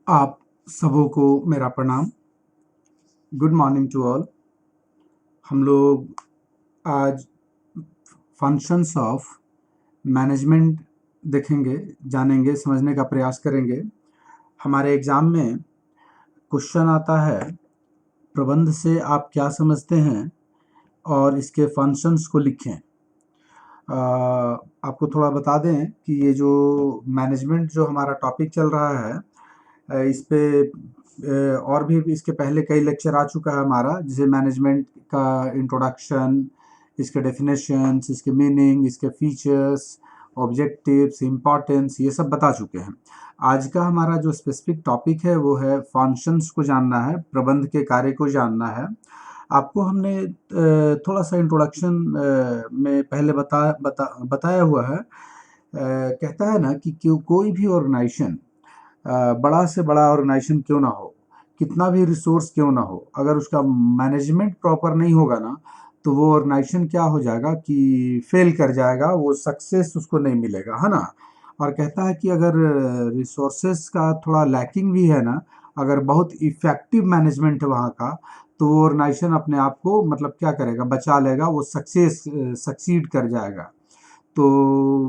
आप सबों को मेरा प्रणाम। Good morning to all. हम लोग आज फंक्शंस ऑफ मैनेजमेंट देखेंगे, जानेंगे, समझने का प्रयास करेंगे। हमारे एग्ज़ाम में क्वेश्चन आता है, प्रबंध से आप क्या समझते हैं और इसके फंक्शंस को लिखें। आपको थोड़ा बता दें कि ये जो मैनेजमेंट जो हमारा टॉपिक चल रहा है, इस पे और भी इसके पहले कई लेक्चर आ चुका है हमारा, जैसे मैनेजमेंट का इंट्रोडक्शन, इसके डेफिनेशंस, इसके मीनिंग, इसके फीचर्स, ऑब्जेक्टिव्स, इम्पॉर्टेंस, ये सब बता चुके हैं। आज का हमारा जो स्पेसिफिक टॉपिक है वो है फंक्शंस को जानना है, प्रबंध के कार्य को जानना है। आपको हमने थोड़ा सा इंट्रोडक्शन में पहले बताया हुआ है। कहता है ना कि कोई भी ऑर्गेनाइजेशन, बड़ा से बड़ा ऑर्गेनाइजेशन क्यों ना हो, कितना भी रिसोर्स क्यों ना हो, अगर उसका मैनेजमेंट प्रॉपर नहीं होगा ना, तो वो ऑर्गेनाइजेशन क्या हो जाएगा कि फेल कर जाएगा, वो सक्सेस उसको नहीं मिलेगा, है ना। और कहता है कि अगर रिसोर्सेस का थोड़ा लैकिंग भी है ना, अगर बहुत इफ़ेक्टिव मैनेजमेंट है वहाँ का, तो वो ऑर्गेनाइजेशन अपने आप को मतलब क्या करेगा, बचा लेगा, वो सक्सीड कर जाएगा। तो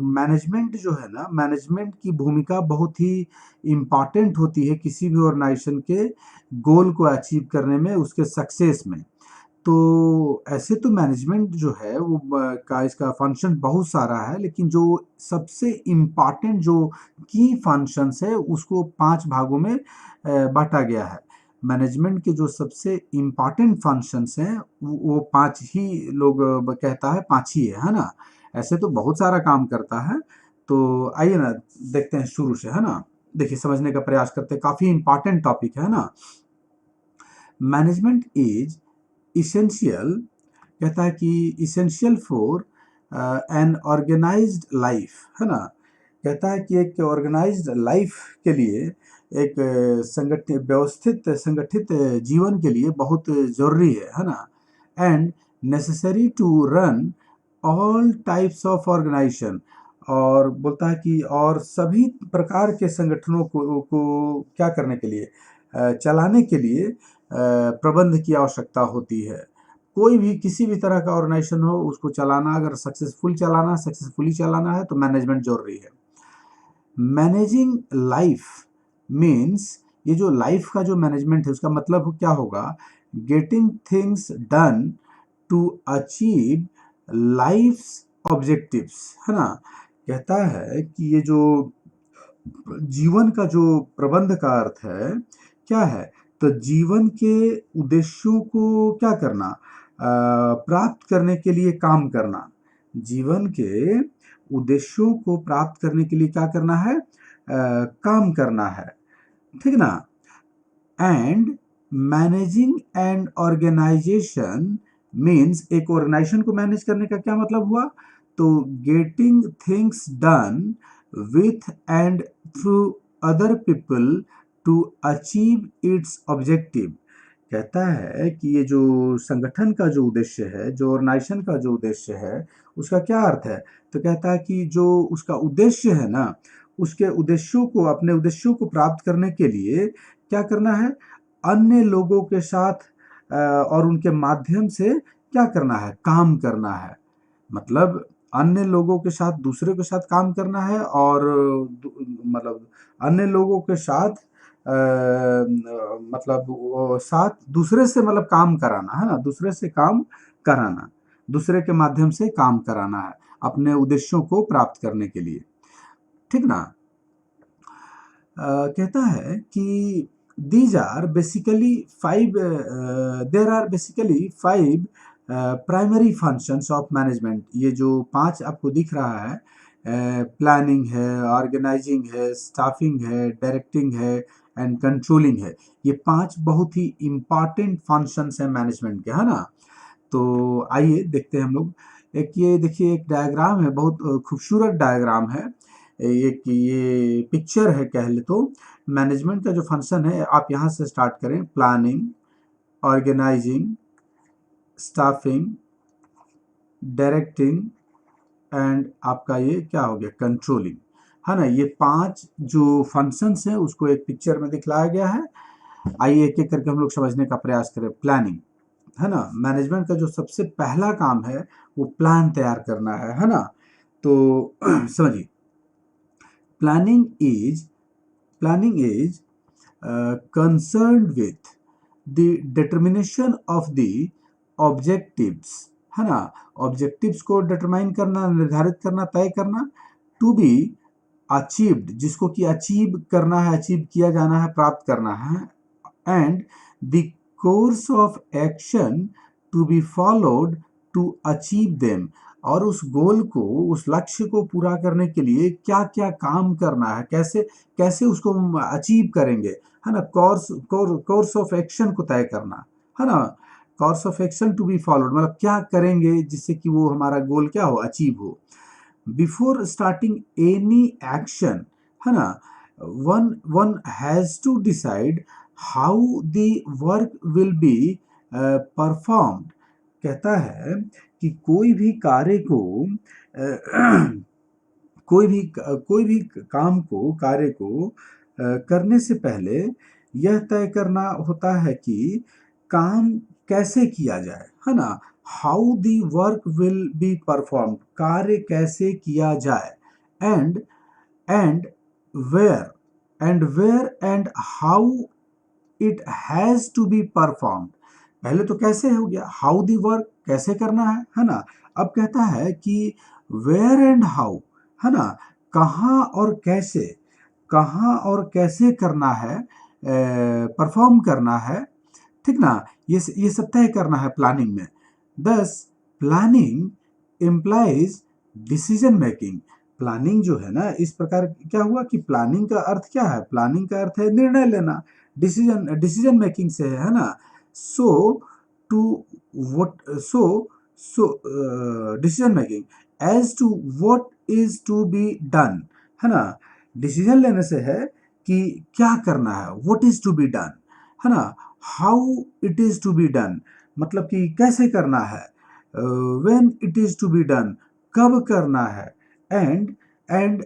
मैनेजमेंट जो है ना, मैनेजमेंट की भूमिका बहुत ही इम्पॉर्टेंट होती है किसी भी ऑर्गेनाइजेशन के गोल को अचीव करने में, उसके सक्सेस में। तो ऐसे तो मैनेजमेंट जो है वो का इसका फंक्शन बहुत सारा है, लेकिन जो सबसे इम्पॉर्टेंट जो की फंक्शंस है उसको 5 भागों में बाँटा गया है। मैनेजमेंट के जो सबसे इम्पॉर्टेंट फंक्शंस हैं वो 5 ही लोग कहता है 5 ही है ना? ऐसे तो बहुत सारा काम करता है। तो आइए ना देखते हैं शुरू से, है ना? देखिए समझने का प्रयास करते हैं, काफ़ी इम्पॉर्टेंट टॉपिक है ना? मैनेजमेंट इज़ इसेंशियल, कहता है कि essential for an organized life, है ना। कहता है कि एक ऑर्गेनाइज्ड लाइफ के लिए, एक संगठित व्यवस्थित संगठित जीवन के लिए बहुत ज़रूरी है ना। And necessary to run all types of organization, और बोलता है कि और सभी प्रकार के संगठनों को क्या करने के लिए, चलाने के लिए प्रबंध की आवश्यकता होती है। कोई भी किसी भी तरह का ऑर्गेनाइजेशन हो, उसको चलाना, अगर सक्सेसफुली चलाना है तो मैनेजमेंट जरूरी है। मैनेजिंग लाइफ मीन्स, ये जो लाइफ का जो मैनेजमेंट है उसका मतलब क्या होगा, getting things done to achieve life's objectives, है ना। कहता है कि ये जो जीवन का जो प्रबंध का अर्थ है क्या है, तो जीवन के उद्देश्यों को क्या करना, प्राप्त करने के लिए काम करना। जीवन के उद्देश्यों को प्राप्त करने के लिए क्या करना है, काम करना है, ठीक ना। And managing and organization means, एक ऑर्गेनाइजेशन को मैनेज करने का क्या मतलब हुआ, तो getting things done with and through other people to achieve its objective. कहता है कि ये जो संगठन का जो उद्देश्य है, जो ऑर्गेनाइजेशन का जो उद्देश्य है, उसका क्या अर्थ है, तो कहता है कि जो उसका उद्देश्य है ना, उसके उद्देश्यों को, अपने उद्देश्यों को प्राप्त करने के लिए क्या करना है, अन्य लोगों के साथ और उनके माध्यम से क्या करना है, काम करना है। मतलब अन्य लोगों के साथ, दूसरे के साथ काम करना है, और मतलब अन्य लोगों के साथ मतलब वो साथ दूसरे से मतलब काम कराना है ना, दूसरे से काम कराना, दूसरे के माध्यम से काम कराना है अपने उद्देश्यों को प्राप्त करने के लिए, ठीक ना। कहता है कि these are basically five, there are basically five primary functions of management. ये जो 5 आपको दिख रहा है, प्लानिंग है, ऑर्गेनाइजिंग है, स्टाफिंग है, डायरेक्टिंग है एंड कंट्रोलिंग है। ये 5 बहुत ही इम्पॉर्टेंट फंक्शंस हैं मैनेजमेंट के, है ना। तो आइए देखते हैं हम लोग। एक ये देखिए, एक डायग्राम है, बहुत खूबसूरत डायग्राम है। एक ये पिक्चर है कह ले तो। मैनेजमेंट का जो फंक्शन है, आप यहाँ से स्टार्ट करें, planning, organizing, staffing, directing and आपका ये क्या हो गया, कंट्रोलिंग। है ना। ये 5 जो फंक्शंस हैं उसको एक पिक्चर में दिखलाया गया है। आइए एक एक करके हम लोग समझने का प्रयास करें। प्लानिंग, है ना, मैनेजमेंट का जो सबसे पहला काम है वो प्लान तैयार करना है ना। तो समझिए, planning is planning is concerned with the determination of the objectives, है ना। ऑब्जेक्टिव्स को डिटरमाइन करना, निर्धारित करना, तय करना। टू बी अचीव्ड, जिसको कि अचीव करना है, अचीव किया जाना है, प्राप्त करना है। And the course of action to be followed to achieve them, और उस गोल को, उस लक्ष्य को पूरा करने के लिए क्या क्या काम करना है, कैसे कैसे उसको हम अचीव करेंगे, है ना। कोर्स ऑफ एक्शन को तय करना, है ना। Course of action to be followed मतलब क्या करेंगे जिससे कि वो हमारा गोल क्या हो, अचीव हो। बिफोर स्टार्टिंग एनी एक्शन, है ना, one has to decide how the work will be performed. कहता है कि कोई भी कार्य को कोई भी काम को, कार्य को करने से पहले यह तय करना होता है कि काम कैसे किया जाए, है ना। How the work will be performed, कार्य कैसे किया जाए। And and where and how it has to be performed. पहले तो कैसे हो गया, हाउ दी वर्क कैसे करना है ना। अब कहता है कि वेयर एंड हाउ, है ना, कहाँ और कैसे, कहाँ और कैसे करना है, परफॉर्म करना है, ठीक ना। ये सब तय करना है प्लानिंग में। दस planning implies decision making. Planning जो है ना, इस प्रकार क्या हुआ कि प्लानिंग का अर्थ क्या है, प्लानिंग का अर्थ है निर्णय लेना, डिसीजन मेकिंग से है ना। So to what so so decision making as to what is to be done, है ना। डिसीजन लेने से है कि क्या करना है, what is to be done, है ना। How it is to be done मतलब कि कैसे करना है। When it is to be done, कब करना है। And and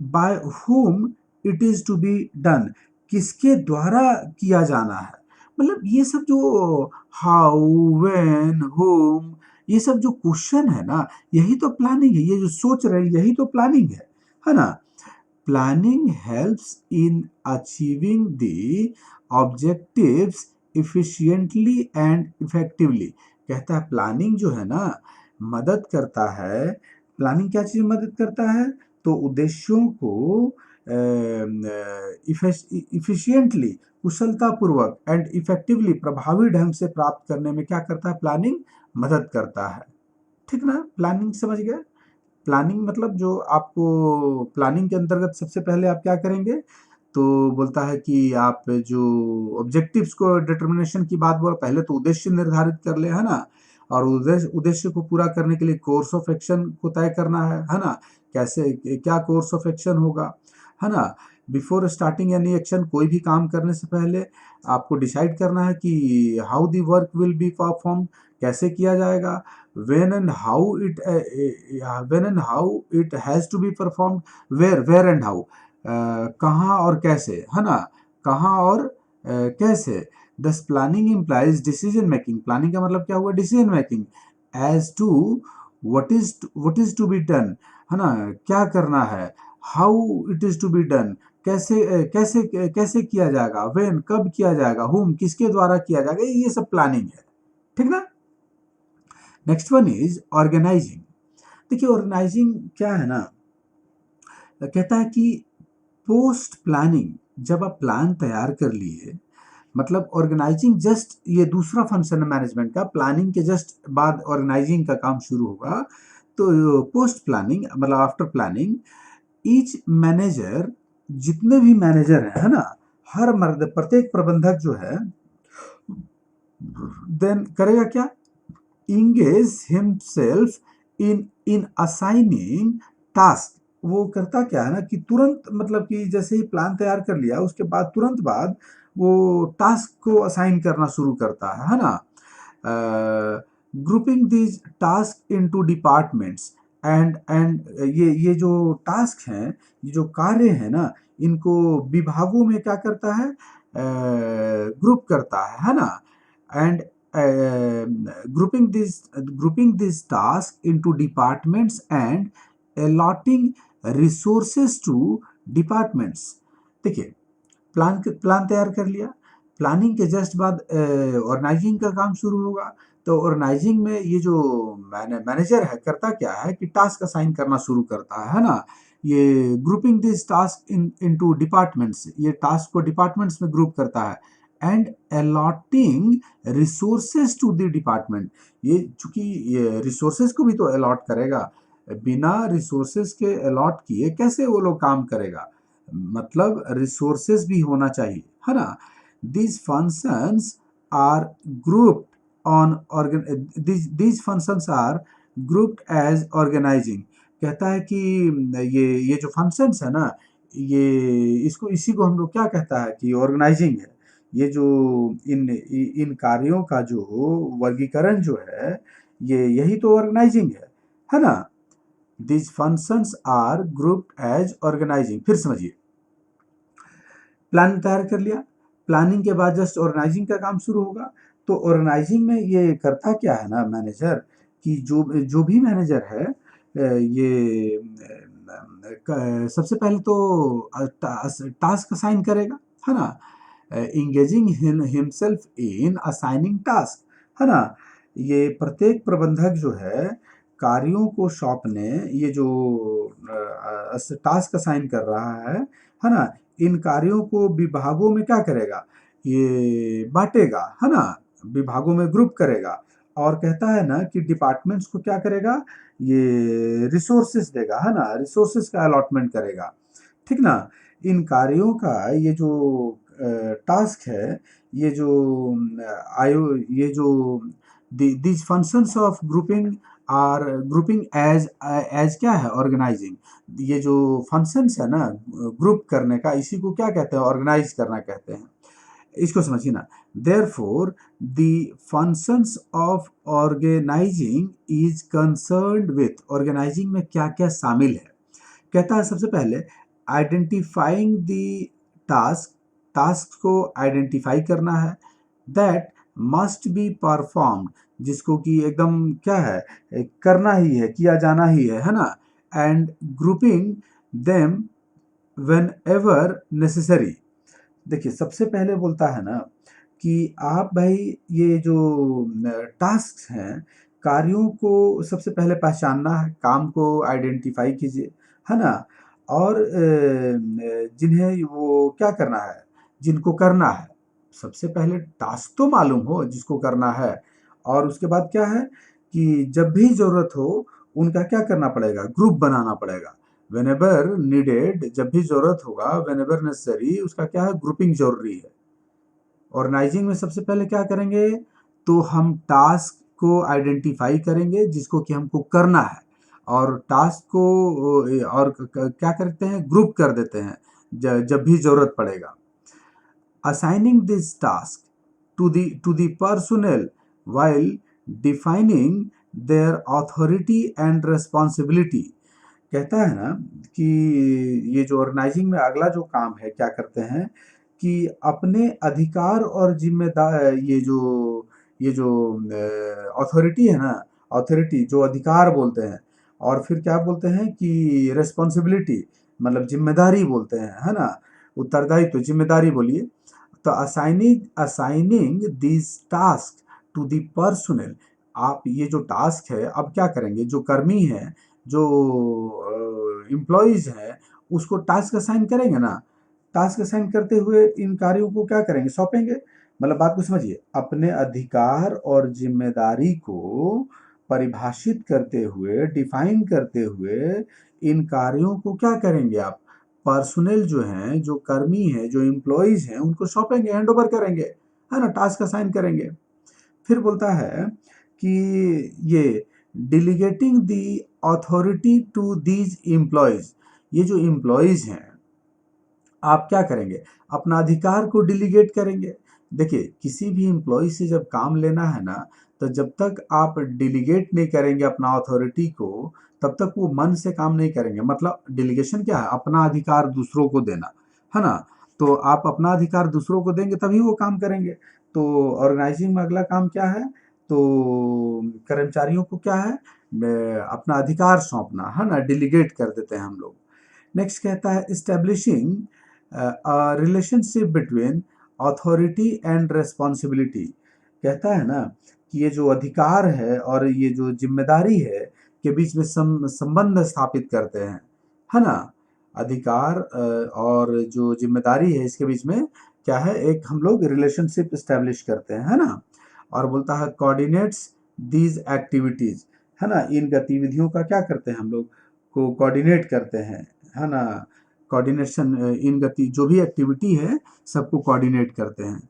by whom it is to be done, किसके द्वारा किया जाना है। मतलब ये सब जो हाउ, व्हेन, whom, ये सब जो क्वेश्चन है ना, यही तो प्लानिंग है। ये जो सोच रहे हैं यही तो प्लानिंग है ना। Planning helps in achieving the objectives efficiently and effectively. कहता है प्लानिंग जो है ना, मदद करता है। प्लानिंग क्या चीज़ मदद करता है, तो उद्देश्यों को इफिशिएंटली, कुशलतापूर्वक, एंड इफेक्टिवली, प्रभावी ढंग से प्राप्त करने में क्या करता है, प्लानिंग मदद करता है। ठीक ना, प्लानिंग समझ गए। प्लानिंग मतलब जो आपको प्लानिंग के अंतर्गत सबसे पहले आप क्या करेंगे, तो बोलता है कि आप जो ऑब्जेक्टिव्स को डिटर्मिनेशन की बात बोल, पहले तो उद्देश्य निर्धारित कर ले, है ना। और उद्देश्य को पूरा करने के लिए कोर्स ऑफ एक्शन को तय करना है ना। कैसे, क्या कोर्स ऑफ एक्शन होगा, है ना। बिफोर स्टार्टिंग एनी एक्शन, कोई भी काम करने से पहले आपको डिसाइड करना है कि how the work will be perform, कैसे किया जाएगा। when and how it when and how it has to be performed, where and how, कहाँ और कैसे, है ना, कहाँ और कैसे। Thus planning implies decision making, planning का मतलब क्या हुआ, decision making. As to what is to be done, है ना, क्या करना है। How it is to be done, कैसे कैसे किया जाएगा। व्हेन, कब किया जाएगा। हुम, किसके द्वारा किया जाएगा। ये सब प्लानिंग है, ठीक ना। Next one is organizing. देखिए ऑर्गेनाइजिंग क्या है ना, कहता है कि पोस्ट प्लानिंग, जब आप प्लान तैयार कर लिए, मतलब ऑर्गेनाइजिंग जस्ट, ये दूसरा फंक्शन है मैनेजमेंट का, प्लानिंग के जस्ट बाद ऑर्गेनाइजिंग का काम शुरू होगा। तो पोस्ट प्लानिंग मतलब आफ्टर प्लानिंग, ईच मैनेजर, जितने भी मैनेजर हैं, है ना, हर मर्द, प्रत्येक प्रबंधक जो है, देन करेगा क्या, engage himself in assigning task। वो करता क्या है ना कि तुरंत, मतलब कि जैसे ही प्लान तैयार कर लिया उसके बाद तुरंत बाद वो टास्क को असाइन करना शुरू करता है ना। Grouping these task into departments, and ये जो टास्क हैं, ये जो कार्य हैं ना, इनको विभागों में क्या करता है, ग्रुप करता है ना। And grouping this task into departments and allotting resources to departments. देखिए, प्लान तैयार कर लिया, प्लानिंग के जस्ट बाद ऑर्गेनाइजिंग का काम शुरू होगा। तो ऑर्गेनाइजिंग में ये जो मैनेजर है करता क्या है कि टास्क असाइन करना शुरू करता है ना। ये grouping this task into departments, ये टास्क को डिपार्टमेंट्स में ग्रुप करता है। And allotting resources to the department, ये चूंकि ये रिसोर्सेज को भी तो अलॉट करेगा, बिना रिसोर्सेज के अलॉट किए कैसे वो लोग काम करेगा, मतलब रिसोर्सेज भी होना चाहिए, है ना। these functions are grouped on these functions are grouped as organizing। कहता है कि ये जो फंक्शंस है ना, ये इसी को हम लोग क्या कहता है कि ऑर्गेनाइजिंग है। ये जो इन कार्यों का जो वर्गीकरण जो है, ये यही तो ऑर्गेनाइजिंग है ना। these functions are grouped as organizing। फिर समझिए, प्लान तैयार कर लिया, प्लानिंग के बाद जस्ट ऑर्गेनाइजिंग का काम शुरू होगा। तो ऑर्गेनाइजिंग में ये करता क्या है ना मैनेजर, कि जो भी मैनेजर है, ये सबसे पहले तो टास्क असाइन करेगा, है ना। Engaging himself in assigning task, है ना। ये प्रत्येक प्रबंधक जो है कार्यों को सौंपने, ये जो टास्क असाइन कर रहा है ना, इन कार्यों को विभागों में क्या करेगा, ये बांटेगा, है ना, विभागों में ग्रुप करेगा। और कहता है ना कि डिपार्टमेंट्स को क्या करेगा, ये रिसोर्सेस देगा, है ना, रिसोर्सेस का अलॉटमेंट करेगा, ठीक ना। इन कार्यों का ये जो टास्क है, ये जो ये जो these functions of grouping are grouping as क्या है, ऑर्गेनाइजिंग। ये जो फंक्शंस है ना ग्रुप करने का, इसी को क्या कहते हैं, ऑर्गेनाइज करना कहते हैं। इसको समझिए ना। Therefore the functions of organizing is concerned with, organizing में क्या क्या शामिल है। कहता है सबसे पहले आइडेंटिफाइंग द टास्क, टास्क को आइडेंटिफाई करना है। दैट मस्ट बी परफॉर्म्ड, जिसको कि एकदम क्या है, करना ही है, किया जाना ही है ना। And grouping them when ever necessary. देखिए, सबसे पहले बोलता है ना कि आप भाई ये जो टास्क हैं, कार्यों को सबसे पहले पहचानना है, काम को आइडेंटिफाई कीजिए, है ना। और जिन्हें वो क्या करना है, जिनको करना है, सबसे पहले टास्क तो मालूम हो जिसको करना है। और उसके बाद क्या है कि जब भी ज़रूरत हो उनका क्या करना पड़ेगा, ग्रुप बनाना पड़ेगा। व्हेनेवर नीडेड, जब भी ज़रूरत होगा, व्हेनेवर नेसेसरी, उसका क्या है, ग्रुपिंग ज़रूरी है। ऑर्गेनाइजिंग में सबसे पहले क्या करेंगे, तो हम टास्क को आइडेंटिफाई करेंगे जिसको कि हमको करना है, और टास्क को और क्या करते हैं, ग्रुप कर देते हैं जब भी ज़रूरत पड़ेगा। assigning this task to the personnel while defining their authority and responsibility। कहता है ना कि ये जो ऑर्गेनाइजिंग में अगला जो काम है, क्या करते हैं कि अपने अधिकार और जिम्मेदार, ये जो अथॉरिटी है ना, अथॉरिटी जो अधिकार बोलते हैं, और फिर क्या बोलते हैं कि रिस्पॉन्सिबिलिटी, मतलब जिम्मेदारी बोलते हैं, है ना, उत्तरदायित्व, जिम्मेदारी बोलिए। तो assigning this task to the personnel, आप ये जो टास्क है अब क्या करेंगे, जो कर्मी हैं, जो एम्प्लॉइज हैं, उसको टास्क असाइन करेंगे ना। टास्क असाइन करते हुए इन कार्यों को क्या करेंगे, सौंपेंगे। मतलब बात को समझिए, अपने अधिकार और जिम्मेदारी को परिभाषित करते हुए, डिफाइन करते हुए, इन कार्यों को क्या करेंगे आप, पर्सनल जो हैं, जो कर्मी हैं, जो एम्प्लॉइज हैं, उनको सौंपेंगे, हैंड ओवर करेंगे, है ना, टास्क असाइन करेंगे। फिर बोलता है कि ये delegating the authority to these employees, ये जो एम्प्लॉइज हैं, आप क्या करेंगे, अपना अधिकार को डिलीगेट करेंगे। देखिए, किसी भी एम्प्लॉय से जब काम लेना है ना, तो जब तक आप डिलीगेट नहीं करेंगे अपना अथॉरिटी को, तब तक वो मन से काम नहीं करेंगे। मतलब डेलीगेशन क्या है? अपना अधिकार दूसरों को देना, है ना? तो आप अपना अधिकार दूसरों को देंगे तभी वो काम करेंगे। तो ऑर्गेनाइजिंग में अगला काम क्या है? तो कर्मचारियों को क्या है? अपना अधिकार सौंपना, है ना? डेलीगेट कर देते हैं हम लोग। नेक्स्ट कहता है establishing relationship between authority and responsibility. कहता है ना कि ये जो अधिकार है और ये जो जिम्मेदारी है के बीच में संबंध स्थापित करते हैं, है ना? अधिकार और जो जिम्मेदारी है इसके बीच में क्या है? एक हम लोग रिलेशनशिप इस्टेब्लिश करते हैं, है ना? और बोलता है कोऑर्डिनेट्स दीज एक्टिविटीज, है ना? इन गतिविधियों का क्या करते हैं हम लोग? को कोऑर्डिनेट करते हैं, है ना? कोऑर्डिनेशन इन गति जो भी एक्टिविटी है सबको कोऑर्डिनेट करते हैं।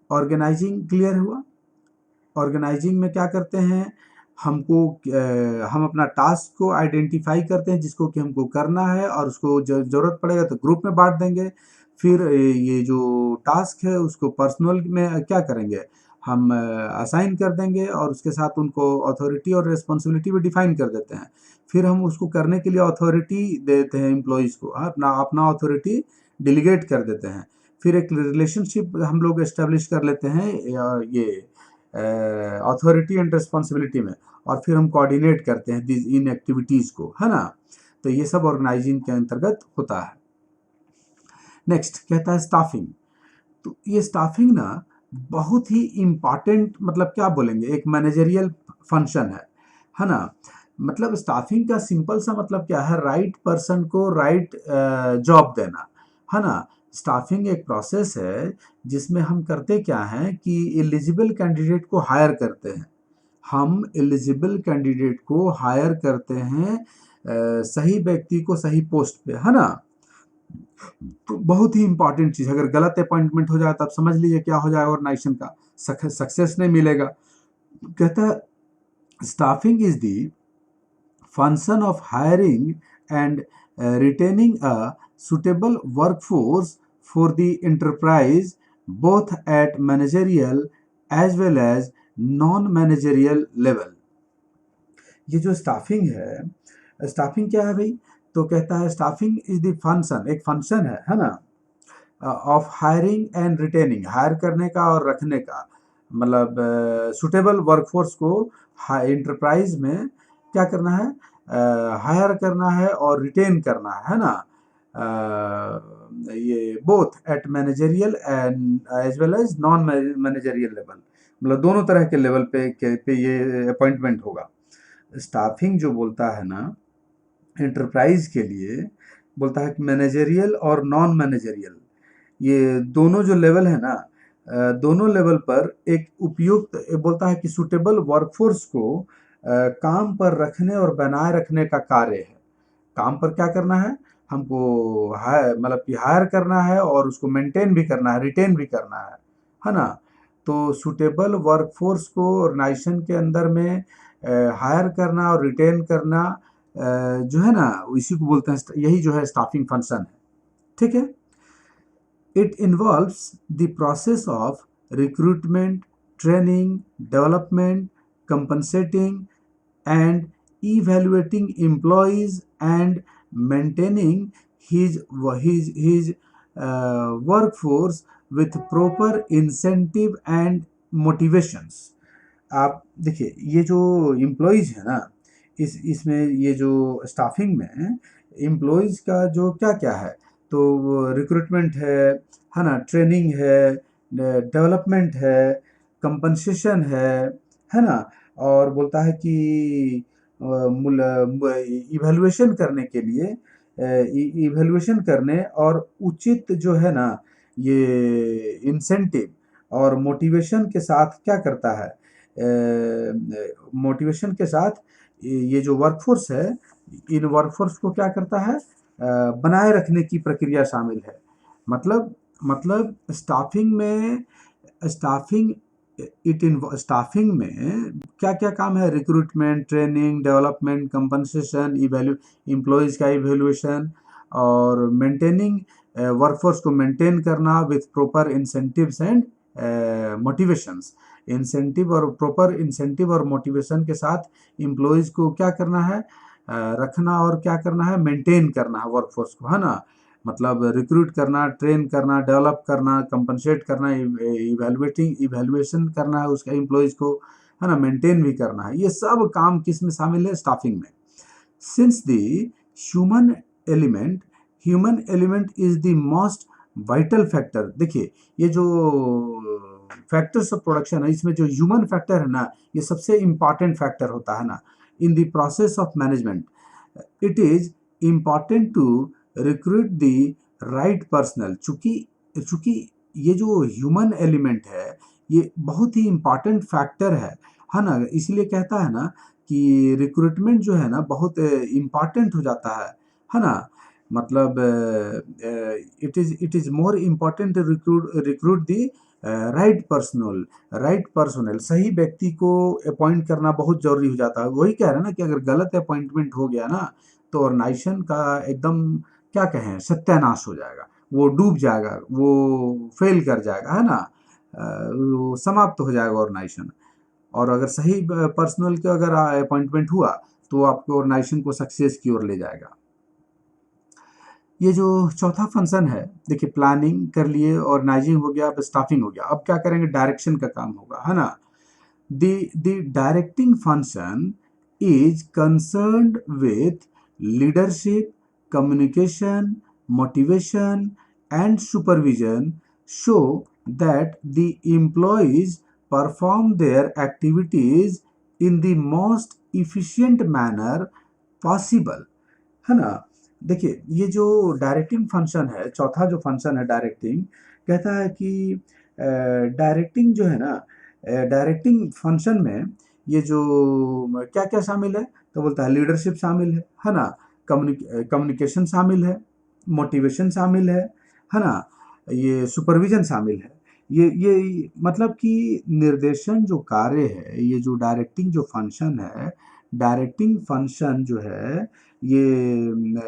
ऑर्गेनाइजिंग क्लियर हुआ? ऑर्गेनाइजिंग में क्या करते हैं? हम अपना टास्क को आइडेंटिफाई करते हैं जिसको कि हमको करना है और उसको ज़रूरत पड़ेगा तो ग्रुप में बांट देंगे। फिर ये जो टास्क है उसको पर्सनल में क्या करेंगे? हम असाइन कर देंगे और उसके साथ उनको अथॉरिटी और रिस्पॉन्सिबिलिटी भी डिफाइन कर देते हैं। फिर हम उसको करने के लिए अथॉरिटी देते हैं एम्प्लॉइज़ को, अपना अपना अथॉरिटी डेलीगेट कर देते हैं। फिर एक रिलेशनशिप हम लोग एस्टेब्लिश कर लेते हैं ये अथॉरिटी एंड रिस्पॉन्सिबिलिटी में, और फिर हम कोऑर्डिनेट करते हैं इन एक्टिविटीज़ को, है ना? तो ये सब ऑर्गेनाइजिंग के अंतर्गत होता है। नेक्स्ट कहता है स्टाफिंग। तो ये स्टाफिंग ना बहुत ही इम्पॉर्टेंट, मतलब क्या बोलेंगे, एक मैनेजरियल फंक्शन है ना? मतलब स्टाफिंग का सिंपल सा मतलब क्या है? राइट पर्सन को राइट जॉब देना, है ना? स्टाफिंग एक प्रोसेस है जिसमें हम करते क्या हैं कि एलिजिबल कैंडिडेट को हायर करते हैं। हम एलिजिबल कैंडिडेट को हायर करते हैं सही व्यक्ति को सही पोस्ट पे, है ना? तो बहुत ही इंपॉर्टेंट चीज़, अगर गलत अपॉइंटमेंट हो जाए तो आप समझ लीजिए क्या हो जाएगा, ऑर्गेनाइजेशन का सक्सेस नहीं मिलेगा। कहता है staffing is the function of hiring and retaining a suitable workforce for the enterprise both at managerial as well as non-managerial level। ये जो स्टाफिंग है, स्टाफिंग क्या है भाई? तो कहता है स्टाफिंग इज द फंक्शन, एक फंक्शन है ना? Of hiring and retaining, hire करने का और रखने का, मतलब सुटेबल वर्कफोर्स को इंटरप्राइज में क्या करना है? हायर करना है और रिटेन करना है ना? ये both at managerial and as well as non managerial level, मतलब दोनों तरह के लेवल पे ये अपॉइंटमेंट होगा। स्टाफिंग जो बोलता है ना एंटरप्राइज के लिए, बोलता है कि मैनेजरियल और नॉन मैनेजरियल, ये दोनों जो लेवल है ना, दोनों लेवल पर एक उपयुक्त, बोलता है कि सुटेबल वर्कफोर्स को काम पर रखने और बनाए रखने का कार्य है। काम पर क्या करना है? हमको मतलब कि हायर करना है और उसको मेंटेन भी करना है, रिटेन भी करना है ना? तो सुटेबल वर्कफोर्स को ऑर्गेनाइजेशन के अंदर में हायर करना और रिटेन करना जो है ना, इसी को बोलते हैं, यही जो है स्टाफिंग फंक्शन है। ठीक है? It involves the process of recruitment, training, development, compensating, and evaluating employees and maintaining his workforce with proper incentive and motivations। आप देखिए ये जो एम्प्लॉयज़ है ना, इसमें ये जो स्टाफिंग में एम्प्लॉयज़ का जो क्या क्या है, तो रिक्रूटमेंट है ना? ट्रेनिंग है, डेवलपमेंट है, कंपनसेशन है ना? और बोलता है कि इवैल्यूएशन करने के लिए, इवैल्यूएशन करने और उचित जो है ना ये इंसेंटिव और मोटिवेशन के साथ क्या करता है? मोटिवेशन के साथ ये जो वर्कफोर्स है, इन वर्कफोर्स को क्या करता है? बनाए रखने की प्रक्रिया शामिल है। मतलब स्टाफिंग में क्या क्या काम है? Recruitment, training, development, compensation, employees का इवेल्युएशन और मेंटेनिंग, वर्कफोर्स को मेंटेन करना with proper incentives and motivations. Incentive और प्रॉपर इंसेंटिव और मोटिवेशन के साथ एम्प्लॉयज़ को क्या करना है? रखना और क्या करना है, मेंटेन करना है वर्कफोर्स को, है ना। मतलब रिक्रूट करना, ट्रेन करना, डेवलप करना, कंपनसेट करना, इवैल्यूएशन करना है उसका एम्प्लॉयज़ को, है ना, मेंटेन भी करना है। ये सब काम किस में शामिल है, स्टाफिंग में। Since the human element human element is the most vital factor. देखिए ये जो फैक्टर्स ऑफ प्रोडक्शन है, इसमें जो ह्यूमन फैक्टर है ना, ये सबसे इंपॉर्टेंट फैक्टर होता है ना in the process of management. It is important to recruit the right personnel. चूंकि ये जो ह्यूमन एलिमेंट है ये बहुत ही इम्पॉर्टेंट फैक्टर है ना। इसलिए कहता है ना कि रिक्रूटमेंट जो है ना बहुत इम्पॉर्टेंट हो जाता है ना। मतलब it is more important to recruit the right personnel. सही व्यक्ति को अपॉइंट करना बहुत जरूरी हो जाता है। वही कह रहे हैं ना कि अगर गलत अपॉइंटमेंट हो गया ना तो ऑर्गेनाइजेशन का एकदम क्या कहें सत्यानाश हो जाएगा, वो डूब जाएगा, वो फेल कर जाएगा, है ना। वो समाप्त हो जाएगा ऑर्गेनाइजेशन। और अगर सही पर्सनल का अगर अपॉइंटमेंट हुआ तो आपको ऑर्गेनाइजेशन को सक्सेस की ओर ले जाएगा। ये जो चौथा फंक्शन है, देखिए प्लानिंग कर लिए, ऑर्गेनाइजिंग हो गया, अब स्टाफिंग हो गया। अब क्या करेंगे, डायरेक्शन का काम होगा, है ना। The directing function is concerned with leadership, communication, motivation and supervision so that the employees perform their activities in the most efficient manner possible, है ना। देखिए ये जो डायरेक्टिंग फंक्शन है, चौथा जो फंक्शन है डायरेक्टिंग, कहता है कि डायरेक्टिंग जो है ना, डायरेक्टिंग फंक्शन में ये जो क्या क्या शामिल है, तो बोलता है लीडरशिप शामिल है ना, कम्युनिकेशन शामिल है, मोटिवेशन शामिल है ना, ये सुपरविजन शामिल है। ये मतलब कि निर्देशन जो कार्य है, ये जो डायरेक्टिंग जो फंक्शन है, डायरेक्टिंग फंक्शन जो है ये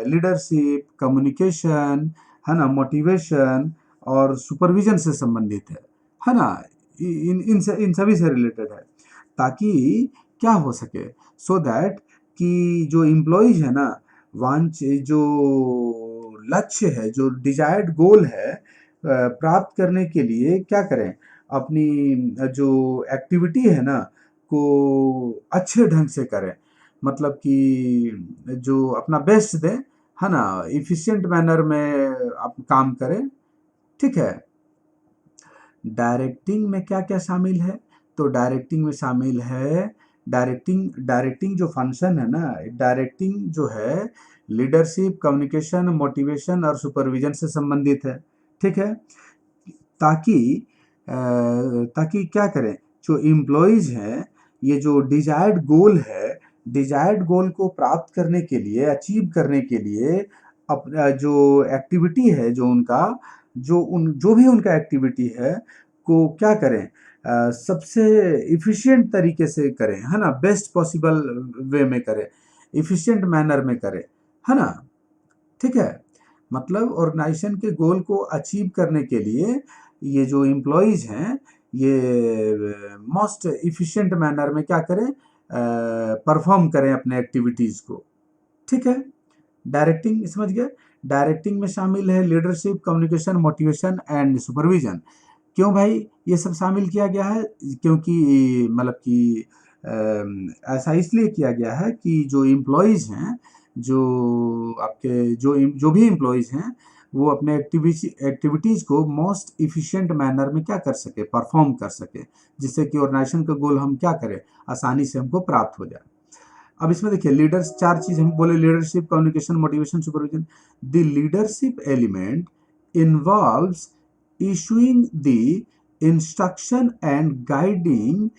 लीडरशिप, कम्युनिकेशन, है ना, मोटिवेशन और सुपरविजन से संबंधित है ना। इन सभी से रिलेटेड है, ताकि क्या हो सके, सो दैट कि जो एम्प्लॉयज है ना, जो लक्ष्य है, जो डिजायर्ड गोल है प्राप्त करने के लिए क्या करें, अपनी जो एक्टिविटी है ना को अच्छे ढंग से करें। मतलब कि जो अपना बेस्ट दें, है ना, इफिशिएंट मैनर में आप काम करें, ठीक है। डायरेक्टिंग में क्या क्या शामिल है, तो डायरेक्टिंग में शामिल है डायरेक्टिंग जो फंक्शन है ना, डायरेक्टिंग जो है लीडरशिप, कम्युनिकेशन, मोटिवेशन और सुपरविजन से संबंधित है, ठीक है। ताकि ताकि क्या करें, जो एम्प्लॉयज हैं, ये जो डिजायर्ड गोल को प्राप्त करने के लिए, अचीव करने के लिए अपना जो एक्टिविटी है, जो भी उनका एक्टिविटी है को क्या करें, सबसे इफिशिएंट तरीके से करें, है ना, बेस्ट पॉसिबल वे में करें, इफिशिएंट मैनर में करें, है ना, ठीक है। मतलब ऑर्गेनाइजेशन के गोल को अचीव करने के लिए ये जो एम्प्लॉयज हैं ये मोस्ट इफिशिएंट मैनर में क्या करें, परफॉर्म करें अपने एक्टिविटीज को, ठीक है। डायरेक्टिंग समझ गए। डायरेक्टिंग में शामिल है leadership, communication, motivation and supervision. क्यों भाई ये सब शामिल किया गया है, क्योंकि मतलब कि ऐसा इसलिए किया गया है कि जो एम्प्लॉयज हैं, जो आपके जो भी एम्प्लॉयज हैं, वो अपने एक्टिविटीज को मोस्ट इफिशिएंट मैनर में क्या कर सके, परफॉर्म कर सके, जिससे कि ऑर्गेनाइजेशन का गोल हम क्या करें, आसानी से हमको प्राप्त हो जाए। अब इसमें देखिए लीडर्स, चार चीज हम बोले, leadership, communication, motivation, supervision. The leadership element involves issuing the instruction and guiding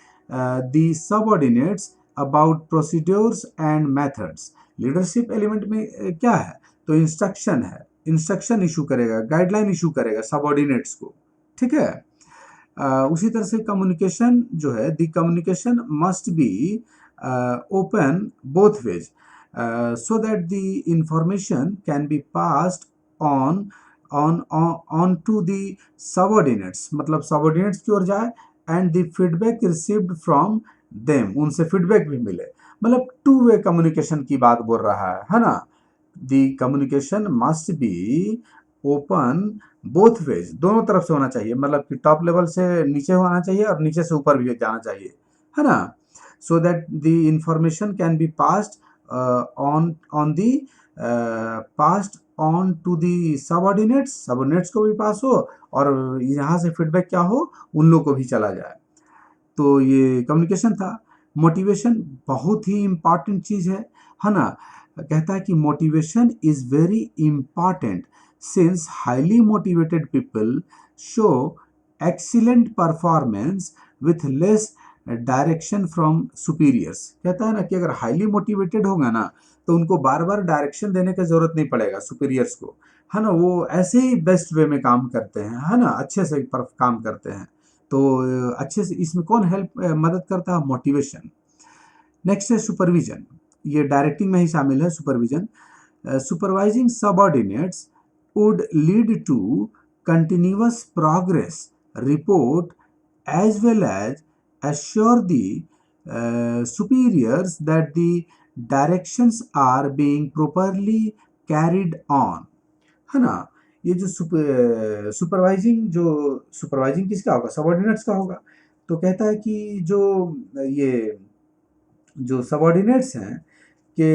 the subordinates about procedures and methods। Leadership element में क्या है, तो इंस्ट्रक्शन है, इंस्ट्रक्शन इशू करेगा, गाइडलाइन इशू करेगा सबऑर्डिनेट्स को, ठीक है। उसी तरह से कम्युनिकेशन जो है, the communication must be open both veg so that the information can be passed on on to the subordinates, मतलब subordinates की ओर जाए, and the feedback received from them, उनसे फीडबैक भी मिले। मतलब टू वे कम्युनिकेशन की बात बोल रहा है ना। The communication must be open both ways, दोनों तरफ से होना चाहिए, मतलब कि टॉप लेवल से नीचे होना चाहिए और नीचे से ऊपर भी जाना चाहिए, है ना। So that the information can be passed on the passed on to the subordinates, subordinates को भी पास हो और यहाँ से फीडबैक क्या हो उन लोग को भी चला जाए। तो ये कम्युनिकेशन था। मोटिवेशन बहुत ही इम्पॉर्टेंट चीज़ है ना। कहता है कि motivation is very important since highly motivated people show excellent performance with less direction from superiors. कहता है ना कि अगर हाईली मोटिवेटेड होगा ना तो उनको बार बार डायरेक्शन देने की जरूरत नहीं पड़ेगा सुपीरियर्स को, है ना। वो ऐसे ही बेस्ट वे में काम करते हैं, है ना, अच्छे से काम करते हैं। तो अच्छे से इसमें कौन हेल्प मदद करता है, मोटिवेशन। नेक्स्ट है सुपरविजन, ये डायरेक्टिंग में ही शामिल है supervision. Supervising subordinates would lead to continuous progress report as well as assure the superiors that the directions are being properly carried on, है ना। ये जो सुपरवाइजिंग किसका होगा, सबऑर्डिनेट्स का होगा। तो कहता है कि ये जो सबऑर्डिनेट्स हैं कि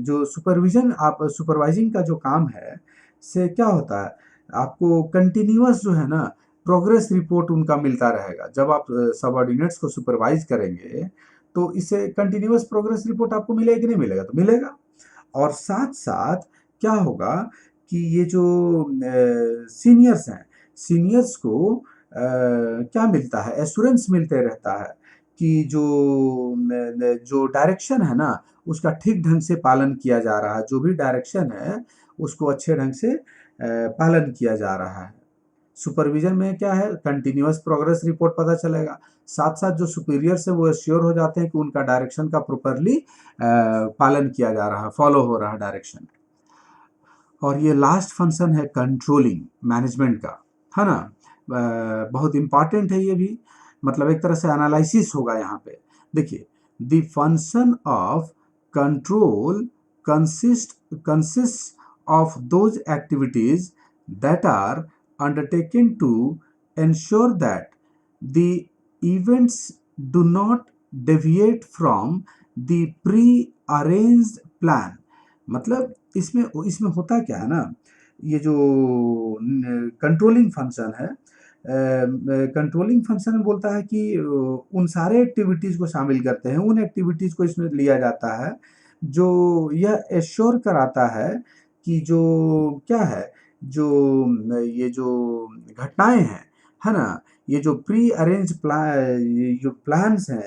जो सुपरवाइजिंग का जो काम है से क्या होता है, आपको कंटिन्यूअस जो है ना प्रोग्रेस रिपोर्ट उनका मिलता रहेगा। जब आप सबऑर्डिनेट्स को सुपरवाइज करेंगे तो इससे कंटिन्यूअस प्रोग्रेस रिपोर्ट आपको मिलेगा कि नहीं मिलेगा, तो मिलेगा। और साथ साथ क्या होगा कि ये जो सीनियर्स हैं, सीनियर्स को क्या मिलता है, एश्योरेंस मिलते रहता है कि जो डायरेक्शन है ना उसका ठीक ढंग से पालन किया जा रहा है, जो भी डायरेक्शन है उसको अच्छे ढंग से पालन किया जा रहा है। सुपरविजन में क्या है, कंटिन्यूअस प्रोग्रेस रिपोर्ट पता चलेगा, साथ साथ जो सुपीरियर्स है वो श्योर हो जाते हैं कि उनका डायरेक्शन का प्रॉपरली पालन किया जा रहा है, फॉलो हो रहा है डायरेक्शन। और ये लास्ट फंक्शन है कंट्रोलिंग मैनेजमेंट का, है ना। बहुत इंपॉर्टेंट है ये भी, मतलब एक तरह से एनालिसिस होगा यहाँ पे। देखिए, the function of control consist of those activities that are undertaken to ensure that the events do not deviate from the pre-arranged plan। मतलब इसमें इसमें होता क्या है ना, ये जो कंट्रोलिंग फंक्शन है, कंट्रोलिंग फंक्शन में बोलता है कि उन सारे एक्टिविटीज़ को शामिल करते हैं, उन एक्टिविटीज़ को इसमें लिया जाता है जो यह एश्योर कराता है कि जो क्या है, जो ये जो घटनाएं हैं, है ना, ये जो प्री अरेंज प्लान, ये जो प्लान्स हैं,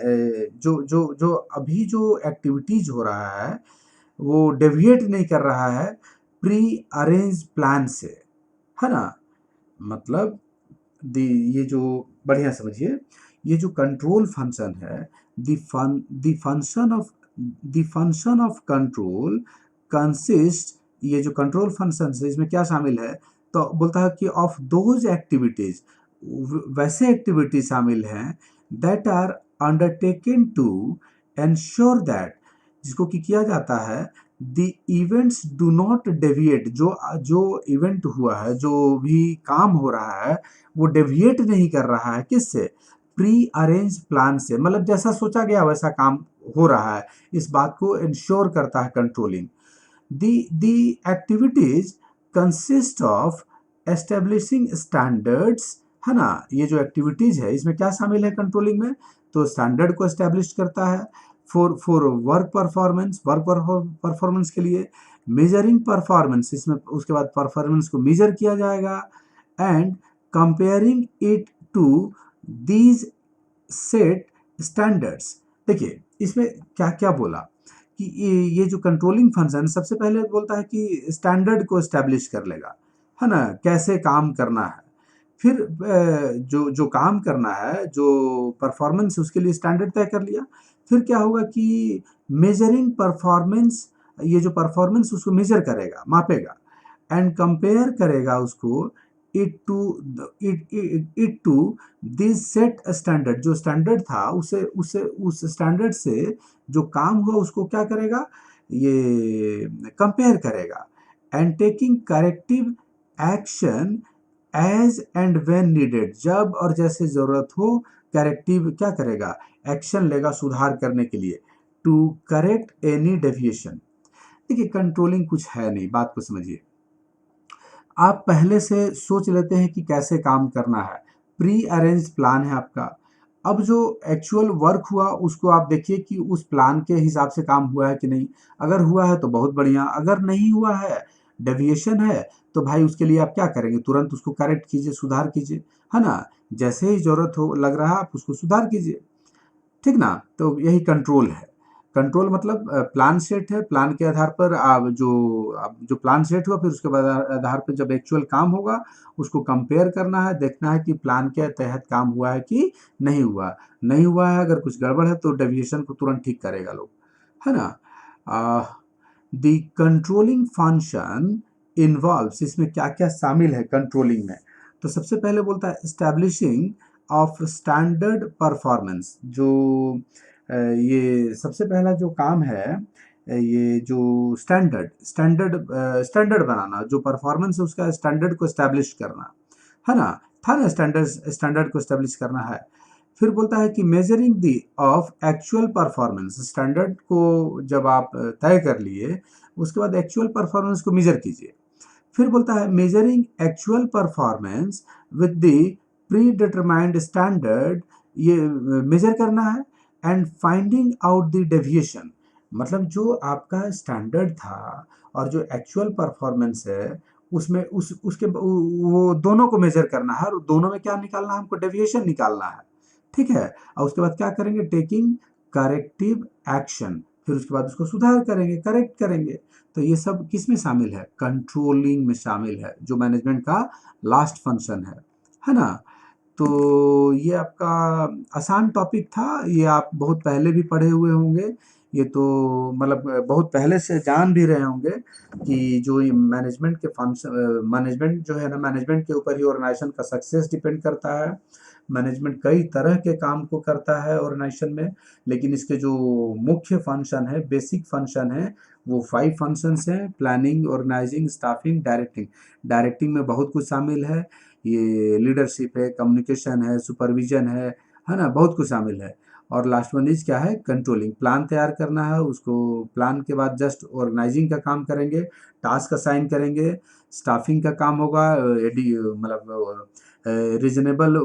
जो जो जो अभी जो एक्टिविटीज हो रहा है वो डेविएट नहीं कर रहा है प्री अरेंज प्लान से, है ना। मतलब ये जो बढ़िया समझिए, ये जो कंट्रोल फंक्शन है, the function of control consist, ये जो कंट्रोल फंक्शन है इसमें क्या शामिल है, तो बोलता है कि ऑफ दोज एक्टिविटीज, वैसे एक्टिविटी शामिल हैं that are undertaken to ensure that, जिसको कि किया जाता है the events do not deviate, जो जो इवेंट हुआ है, जो भी काम हो रहा है वो डेविएट नहीं कर रहा है, किससे, प्री अरेंज प्लान से, मतलब जैसा सोचा गया वैसा काम हो रहा है, इस बात को इंश्योर करता है controlling. The activities consist of establishing standards, है ना। ये जो एक्टिविटीज है इसमें क्या शामिल है कंट्रोलिंग में, तो स्टैंडर्ड को एस्टेब्लिश करता है फॉर वर्क परफॉर्मेंस के लिए, मेजरिंग परफॉर्मेंस, इसमें उसके बाद परफॉर्मेंस को मेजर किया जाएगा, and comparing it to these set standards. देखिए इसमें क्या क्या बोला कि ये जो कंट्रोलिंग फंक्शन सबसे पहले बोलता है कि स्टैंडर्ड को एस्टेब्लिश कर लेगा, है ना, कैसे काम करना है। फिर जो जो काम करना है, जो परफॉर्मेंस उसके लिए स्टैंडर्ड तय कर लिया। फिर क्या होगा कि मेजरिंग परफॉर्मेंस, ये जो परफॉर्मेंस उसको मेजर करेगा, मापेगा, एंड कंपेयर करेगा उसको it to this set standard, जो स्टैंडर्ड था उसे उसे उस स्टैंडर्ड से जो काम हुआ उसको क्या करेगा, ये कंपेयर करेगा, and taking corrective action as and when needed, जब और जैसे जरूरत हो करेक्टिव क्या करेगा, एक्शन लेगा सुधार करने के लिए, टू करेक्ट एनी डेविएशन। देखिए कंट्रोलिंग कुछ है नहीं, बात को समझिए। आप पहले से सोच लेते हैं कि कैसे काम करना है, प्री अरेंज प्लान है आपका। अब जो एक्चुअल वर्क हुआ उसको आप देखिए कि उस प्लान के हिसाब से काम हुआ है कि नहीं। अगर हुआ है तो बहुत बढ़िया, अगर नहीं हुआ है, डेविएशन है, तो भाई उसके लिए आप क्या करेंगे, तुरंत उसको करेक्ट कीजिए, सुधार कीजिए, है ना। जैसे ही जरूरत हो लग रहा है आप उसको सुधार कीजिए, ठीक ना। तो यही कंट्रोल है। कंट्रोल मतलब प्लान सेट है, प्लान के आधार पर आप जो प्लान सेट हुआ, फिर उसके बाद आधार पर जब एक्चुअल काम होगा उसको कंपेयर करना है, देखना है कि प्लान के तहत काम हुआ है कि नहीं हुआ। नहीं हुआ है, अगर कुछ गड़बड़ है तो डेविएशन को तुरंत ठीक करेगा लोग, है ना। द कंट्रोलिंग फंक्शन इन्वॉल्व्स, इसमें क्या क्या शामिल है कंट्रोलिंग में। तो सबसे पहले बोलता है एस्टैब्लिशिंग ऑफ स्टैंडर्ड परफॉर्मेंस। जो ये सबसे पहला जो काम है, ये जो स्टैंडर्ड बनाना, जो परफॉर्मेंस है उसका स्टैंडर्ड को एस्टैब्लिश करना, है ना। था ना, स्टैंडर्ड को एस्टैब्लिश करना है। फिर बोलता है कि measuring the of actual performance, standard को जब आप तय कर लिए उसके बाद एक्चुअल परफॉर्मेंस को मेजर कीजिए। फिर बोलता है measuring actual performance with the pre determined standard, ये मेजर करना है, and finding out the deviation, मतलब जो आपका स्टैंडर्ड था और जो एक्चुअल परफॉर्मेंस है उसमें उसके वो दोनों को मेजर करना है, और दोनों में क्या निकालना है, हमको डेविएशन निकालना है, ठीक है। और उसके बाद क्या करेंगे, टेकिंग करेक्टिव एक्शन, फिर उसके बाद उसको सुधार करेंगे, करेक्ट करेंगे। तो ये सब किस में शामिल है, कंट्रोलिंग में शामिल है, जो मैनेजमेंट का लास्ट फंक्शन है ना। तो ये आपका आसान टॉपिक था, ये आप बहुत पहले भी पढ़े हुए होंगे, ये तो मतलब बहुत पहले से जान भी रहे होंगे कि जो ये मैनेजमेंट के फंक्शन, मैनेजमेंट जो है ना, मैनेजमेंट के ऊपर ही ऑर्गेनाइजेशन का सक्सेस डिपेंड करता है। मैनेजमेंट कई तरह के काम को करता है ऑर्गेनाइजेशन में, लेकिन इसके जो मुख्य फंक्शन है, बेसिक फंक्शन है, वो 5 फंक्शंस हैं, planning, organizing, staffing, directing. Directing में बहुत कुछ शामिल है, ये लीडरशिप है, कम्युनिकेशन है, सुपरविजन है ना, बहुत कुछ शामिल है। और लास्ट वन इज क्या है, कंट्रोलिंग, प्लान तैयार करना है, उसको प्लान के बाद जस्ट ऑर्गेनाइजिंग का काम करेंगे, टास्क असाइन करेंगे, स्टाफिंग का काम होगा, मतलब रीजनेबल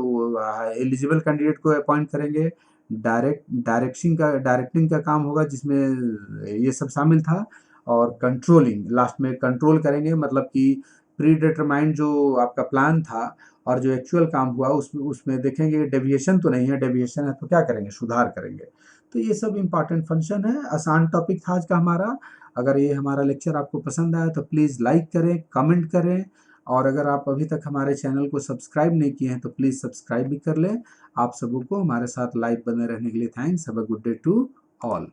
एलिजिबल कैंडिडेट को अपॉइंट करेंगे, डायरेक्टिंग का काम होगा जिसमें ये सब शामिल था, और कंट्रोलिंग लास्ट में कंट्रोल करेंगे, मतलब कि प्री डिटरमाइंड जो आपका प्लान था और जो एक्चुअल काम हुआ उसमें उसमें देखेंगे डेविएशन तो नहीं है, डेविएशन है तो क्या करेंगे, सुधार करेंगे। तो ये सब इम्पॉर्टेंट फंक्शन है। आसान टॉपिक था आज का हमारा। अगर ये हमारा लेक्चर आपको पसंद आया तो प्लीज़ लाइक करें, कमेंट करें, और अगर आप अभी तक हमारे चैनल को सब्सक्राइब नहीं किए हैं तो प्लीज़ सब्सक्राइब भी कर लें। आप सबों को हमारे साथ लाइव बने रहने के लिए thanks. Have a good day to all.